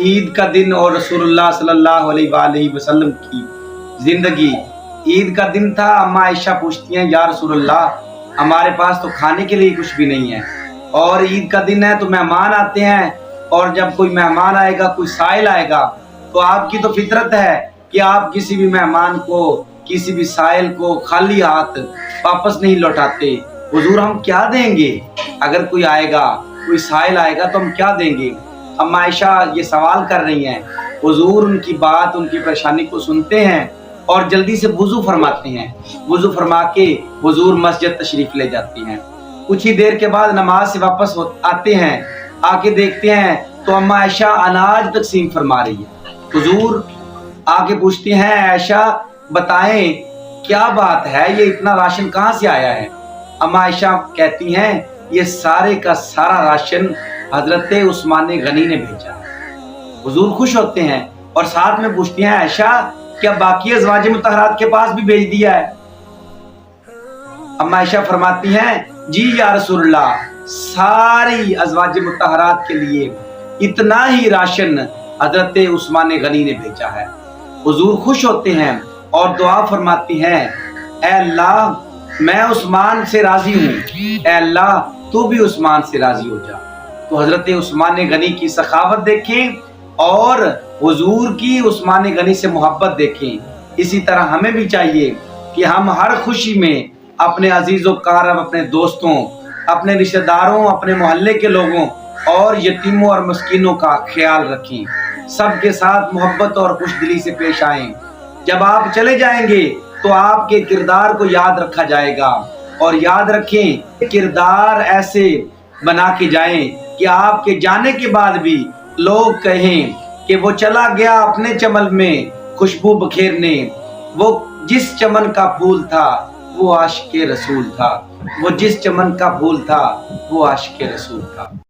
ईद का दिन और रसूलुल्लाह सल्लल्लाहु अलैहि वसल्लम की जिंदगी। ईद का दिन था। अम्मा आयशा पूछती हैं, या रसूलुल्लाह हमारे पास तो खाने के लिए कुछ भी नहीं है, और ईद का दिन है तो मेहमान आते हैं, और जब कोई मेहमान आएगा, कोई साइल आएगा, तो आपकी तो फितरत है कि आप किसी भी मेहमान को, किसी भी साइल को खाली हाथ वापस नहीं लौटाते। हुजूर हम क्या देंगे? अगर कोई आएगा, कोई साइल आएगा तो हम क्या देंगे? अम्मा आयशा ये सवाल कर रही हैं। हुजूर उनकी बात, उनकी परेशानी को सुनते हैं और जल्दी से वुजू फरमाते हैं। वुजू फरमा के हुजूर मस्जिद तशरीफ ले जाती हैं। कुछ ही देर के बाद नमाज से वापस आते हैं। आके देखते हैं तो अम्मा आयशा अनाज तकसीम फरमा रही है। हुजूर आके पूछती हैं, आयशा बताएं क्या बात है, ये इतना राशन कहाँ से आया है? अम्मा आयशा कहती हैं, ये सारे का सारा राशन हजरत उस्मान गनी ने भेजा है। हुजूर खुश होते हैं और साथ में पूछती हैं, आयशा क्या बाकी अज़वाज मुतहरात के पास भी भेज दिया है? अम्मा आयशा फरमाती हैं, जी या रसूलल्लाह, सारी अज़वाज मुतहरात के लिए इतना ही राशन हजरत उस्मान गनी ने भेजा है। हुजूर खुश होते हैं और दुआ फरमाती हैं, ऐ अल्लाह मैं उस्मान से राजी हूँ, ऐ अल्लाह तू भी उस्मान से राजी हो जा। तो हजरत उस्मान गनी की सखावत देखें और हुजूर की उस्मान गनी से मोहब्बत देखें। इसी तरह हमें भी चाहिए कि हम हर खुशी में अपने अजीज़ों कारब, अपने दोस्तों, अपने रिश्तेदारों, अपने मोहल्ले के लोगों और यतीमों और मस्कीनों का ख्याल रखें। सबके साथ मोहब्बत और खुशदिली से पेश आएं। जब आप चले जाएंगे तो आपके किरदार को याद रखा जाएगा, और याद रखें किरदार ऐसे बना के जाएं कि आपके जाने के बाद भी लोग कहें कि वो चला गया अपने चमन में खुशबू बखेरने, वो जिस चमन का फूल था वो आशिक़े रसूल था, वो जिस चमन का फूल था वो आशिक़े रसूल था।